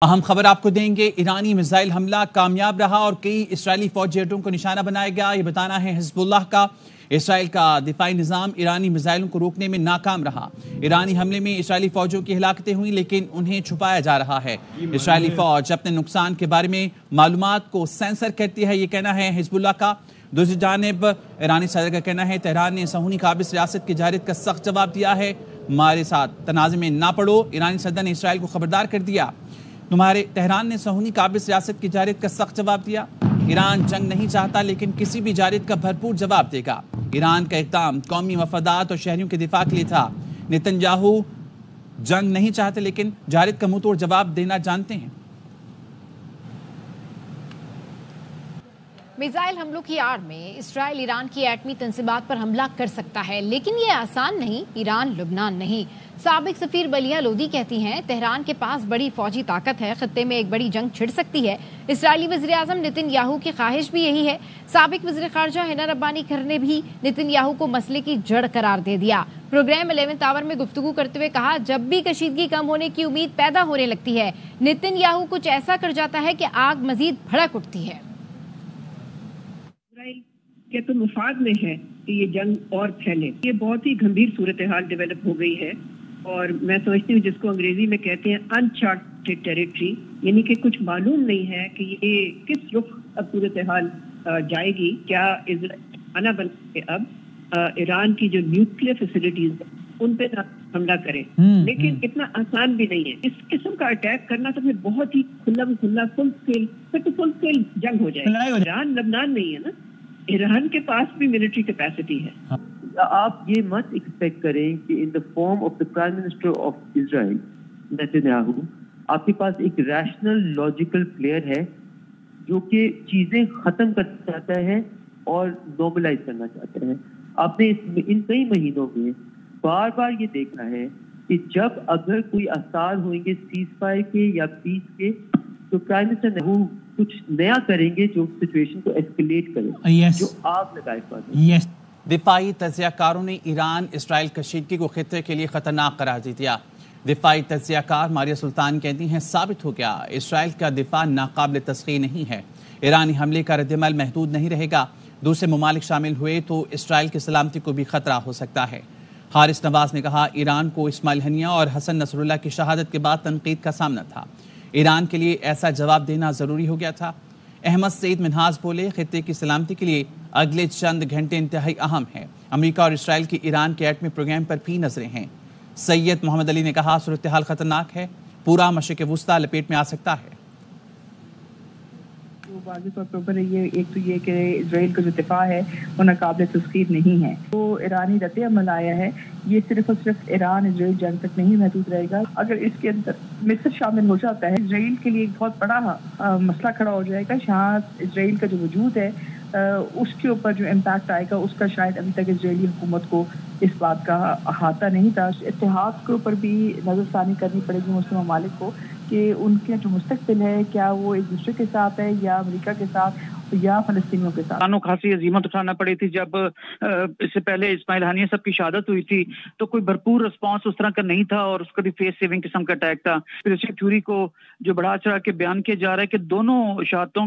اہم خبر آپ کو دیں گے۔ ایرانی میزائل حملہ کامیاب رہا اور کئی اسرائیلی فوجی اڈوں کو نشانہ بنایا گیا۔ یہ بتانا ہے حزب اللہ کا۔ اسرائیل کا دفاعی نظام ایرانی میزائلوں کو روکنے میں ناکام رہا۔ ایرانی حملے میں اسرائیلی فوجوں کی ہلاکتیں ہوئیں لیکن انہیں چھپایا جا رہا ہے۔ اسرائیلی فوج اپنے نقصان کے بارے میں معلومات کو سینسر کرتی ہے، یہ کہنا ہے حزب اللہ کا۔ دوسری جانب ایرانی صدر کا کہنا ہے تہران نے صہیونی قابض ریاست کی جارحیت کا سخت جواب دیا ہے۔ ہمارے ساتھ تنازع میں نہ پڑو، ایرانی صدر نے اسرائیل کو خبردار کر دیا۔ تہران نے صہیونی قابض ریاست کی جارحیت کا سخت جواب دیا۔ ایران جنگ نہیں چاہتا لیکن کسی بھی جارحیت کا بھرپور جواب دے گا۔ ایران کا اقدام قومی مفادات اور شہریوں کے دفاع کے لیے تھا۔ نیتن یاہو جنگ نہیں چاہتے لیکن جارحیت کا منہ توڑ جواب دینا جانتے ہیں۔ میزائل حملوں کی آڑ میں اسرائیل ایران کی ایٹمی تنصیبات پر حملہ کر سکتا ہے لیکن یہ آسان نہیں۔ ایران لبنان نہیں۔ سابق سفیر بلیہ لودھی کہتی ہیں تہران کے پاس بڑی فوجی طاقت ہے، خطے میں ایک بڑی جنگ چھڑ سکتی ہے۔ اسرائیلی وزیر اعظم نیتن یاہو کی خواہش بھی یہی ہے۔ سابق وزیر خارجہ ہنا ربانی کھر نے بھی نیتن یاہو کو مسئلے کی جڑ قرار دے دیا۔ پروگرام 11 آور میں گفتگو کرتے ہوئے کہا جب بھی کشیدگی کم ہونے کی امید پیدا ہونے لگتی ہے نیتن یاہو کچھ ایسا کر جاتا ہے کہ آگ مزید بھڑک اٹھتی ہے۔ کہ تو مفاد میں ہے کہ یہ جنگ اور پھیلے۔ یہ بہت ہی گھمبیر صورتحال ڈیولپ ہو گئی ہے اور میں سمجھتی ہوں جس کو انگریزی میں کہتے ہیں انچارٹڈ ٹیریٹری، یعنی کہ کچھ معلوم نہیں ہے کہ یہ کس رخ اب صورتحال جائے گی۔ کیا اسرائیل بن کے اب ایران کی جو نیوکلیر فیسلٹیز ہیں ان پہ حملہ کرے، لیکن اتنا آسان بھی نہیں ہے۔ اس قسم کا اٹیک کرنا تو پھر بہت ہی کھلا فل اسکیل جنگ ہو جائے گی۔ ایران لبنان نہیں ہے نا، ایران کے پاس بھی ملٹری کیپیسٹی ہے۔ آپ یہ مت ایکسپیکٹ کریں کہ in the form of the prime minister of Israel Netanyahu آپ کے پاس ایک ریشنل لاجیکل پلیئر ہے جو کہ چیزیں ختم کرنا چاہتا ہے اور نارملائز کرنا چاہتا ہے۔ آپ نے ان کئی مہینوں میں بار بار یہ دیکھنا ہے کہ جب اگر کوئی آثار ہوئیں گے سیز فائر کے یا پیس کے تو پرائم منسٹر نیتن کچھ نیا کریں گے جو سچویشن کو ایسکیلیٹ کرے، جو آگ لگائے پائے۔ دفاعی تجزیہ کاروں نے ایران اسرائیل کشیدگی کو خطے کے لیے خطرناک قرار دے دیا۔ دفاعی تجزیہ کار ماریہ سلطان کہتی ہیں ثابت ہو گیا اسرائیل کا دفاع ناقابل تسخیر نہیں ہے۔ ایرانی حملے کا رد عمل محدود نہیں رہے گا، دوسرے ممالک شامل ہوئے تو اسرائیل کی سلامتی کو بھی خطرہ ہو سکتا ہے۔ حارث نواز نے کہا ایران کو اسماعیل ہنیہ اور حسن نصر اللہ کی شہادت کے بعد تنقید کا سامنا تھا، ایران کے لیے ایسا جواب دینا ضروری ہو گیا تھا۔ احمد سعید منہاز بولے خطے کی سلامتی کے لیے اگلے چند گھنٹے انتہائی اہم ہیں، امریکہ اور اسرائیل کی ایران کے ایٹمی پروگرام پر بھی نظریں ہیں۔ سید محمد علی نے کہا صورتحال خطرناک ہے، پورا مشرق وسطی لپیٹ میں آ سکتا ہے۔ واضح طور پر اوپر ایک تو یہ کہ اسرائیل کا جو دفاع ہے وہ ناقابل تسخیر نہیں ہے۔ تو ایرانی رد عمل آیا ہے یہ صرف اور صرف ایران اسرائیل جنگ تک نہیں محدود رہے گا۔ اگر اس کے اندر مصر شامل ہو جاتا ہے اسرائیل کے لیے ایک بہت بڑا مسئلہ کھڑا ہو جائے گا۔ جہاں اسرائیل کا جو وجود ہے اس کے اوپر جو امپیکٹ آئے گا اس کا شاید ابھی تک اسرائیلی حکومت کو اس بات کا احاطہ نہیں تھا۔ اتحاد کے اوپر بھی نظر ثانی کرنی پڑے گی مسلم ممالک کو کہ ان کے جو مستقبل ہے کیا وہ ایک دوسرے کے ساتھ ہے یا امریکہ کے ساتھ یا فلسطینیوں کے ساتھ۔ خاصی عظیمت اٹھانا پڑی تھی جب اس سے پہلے اسماعیل ہنیہ صاحب کی شہادت ہوئی تھی تو کوئی بھرپور رسپانس اس طرح کا نہیں تھا اور اس کا بھی فیس سیونگ قسم کا اٹیک تھا۔ تھیوری کو جو بڑھا چڑھا کے بیان کیا جا رہا ہے کہ دونوں شہادتوں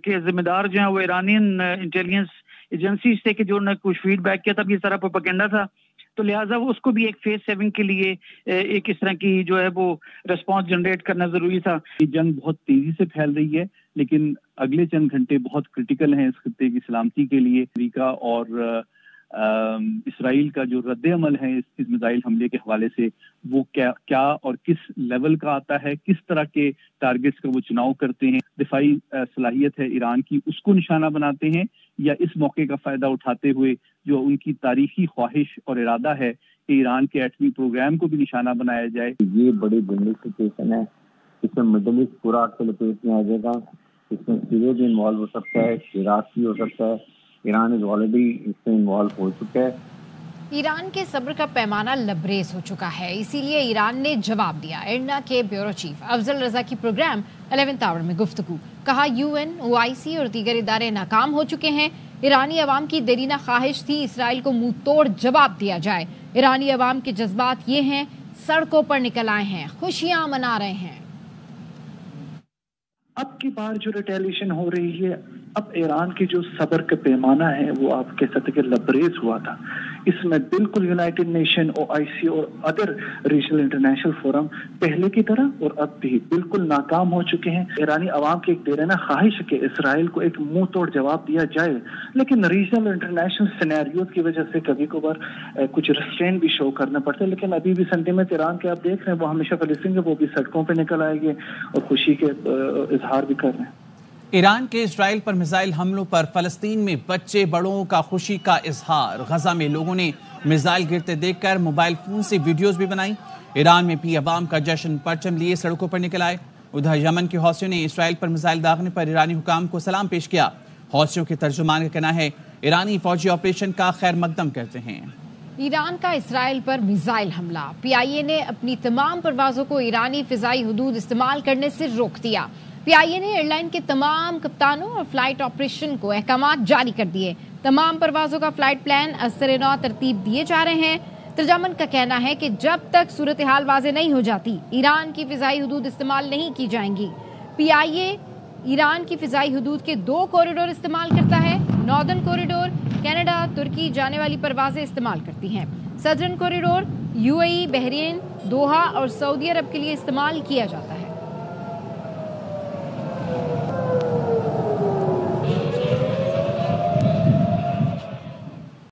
کے ذمہ دار جو ہیں وہ ایرانین انٹیلیجنس ایجنسیز تھے کہ جو نے کچھ فیڈ بیک کیا تھا، یہ سارا پروپیگنڈا تھا، تو لہٰذا اس کو بھی ایک فیس سیونگ کے لیے ایک اس طرح کی جو ہے وہ ریسپانس جنریٹ کرنا ضروری تھا۔ یہ جنگ بہت تیزی سے پھیل رہی ہے لیکن اگلے چند گھنٹے بہت کرٹیکل ہیں اس خطے کی سلامتی کے لیے۔ امریکہ اور اسرائیل کا جو رد عمل ہے اس میزائل حملے کے حوالے سے وہ کیا اور کس لیول کا آتا ہے، کس طرح کے ٹارگٹس کا وہ چناؤ کرتے ہیں، دفاعی صلاحیت ہے ایران کی اس کو نشانہ بناتے ہیں یا اس موقع کا فائدہ اٹھاتے ہوئے جو ان کی تاریخی خواہش اور ارادہ ہے کہ ایران کے ایٹمی پروگرام کو بھی نشانہ بنایا جائے۔ یہ بڑی ڈینجرس سچویشن ہے، اس میں مڈل ایسٹ پورا آگ کے لپیٹ میں آ جائے گا، اس میں سیریا بھی انوالو ہو سکتا ہے، عراق بھی ہو سکتا ہے، ایران آلریڈی اس میں انوالو ہو چکا ہے۔ ایران کے صبر کا پیمانہ لبریز ہو چکا ہے، اسی لیے ایران نے جواب دیا۔ ایرنا کے بیورو چیف افضل رضا کی پروگرام 11 آور میں گفتگو، کہا UN، OIC اور دیگر ادارے ناکام ہو چکے ہیں۔ ایرانی عوام کی دیرینہ خواہش تھی اسرائیل کو منہ توڑ جواب دیا جائے۔ ایرانی عوام کے جذبات یہ ہیں، سڑکوں پر نکل آئے ہیں، خوشیاں منا رہے ہیں۔ اب کی بار جو ریٹیلیشن ہو رہی ہے، اب ایران کی جو صبر کا پیمانہ ہے وہ آپ کہہ سکتے کہ لبریز ہوا تھا. اس میں بالکل یونائٹڈ نیشن، OIC اور ادر ریجنل انٹرنیشنل فورم پہلے کی طرح اور اب بھی بالکل ناکام ہو چکے ہیں. ایرانی عوام کی ایک دیرینہ خواہش ہے کہ اسرائیل کو ایک منہ توڑ جواب دیا جائے، لیکن ریجنل انٹرنیشنل سینیریوز کی وجہ سے کبھی کبھار کچھ ریسٹرین بھی شو کرنا پڑتا ہے. لیکن ابھی بھی سینٹیمنٹ ایران کے آپ دیکھ رہے ہیں، وہ ہمیشہ فلسطین کے وہ بھی سڑکوں پہ نکل آئے گے اور خوشی کے اظہار بھی کر رہے ہیں. ایران کے اسرائیل پر میزائل حملوں پر فلسطین میں بچے بڑوں کا خوشی کا اظہار. غزہ میں لوگوں نے میزائل گرتے دیکھ کر موبائل فون سے ویڈیوز بھی بنائی. ایران میں بھی عوام کا جشن، پرچم لیے سڑکوں پر نکل آئے. ادھر یمن کے حوثیوں نے اسرائیل پر میزائل داغنے پر ایرانی حکام کو سلام پیش کیا. حوثیوں کے ترجمان کا کہنا ہے ایرانی فوجی آپریشن کا خیر مقدم کرتے ہیں. ایران کا اسرائیل پر میزائل حملہ. PIA نے اپنی تمام پروازوں کو ایرانی فضائی حدود استعمال کرنے سے روک دیا. PIA نے ایئر لائن کے تمام کپتانوں اور فلائٹ آپریشن کو احکامات جاری کر دیے. تمام پروازوں کا فلائٹ پلان اثر نو ترتیب دیے جا رہے ہیں. ترجمان کا کہنا ہے کہ جب تک صورتحال واضح نہیں ہو جاتی ایران کی فضائی حدود استعمال نہیں کی جائیں گی. PIA ایران کی فضائی حدود کے 2 کوریڈور استعمال کرتا ہے. ناردرن کوریڈور کینیڈا، ترکی جانے والی پروازیں استعمال کرتی ہیں. Southern corridor UAE، Bahrain, Doha اور سعودی عرب کے لیے استعمال کیا جاتا ہے.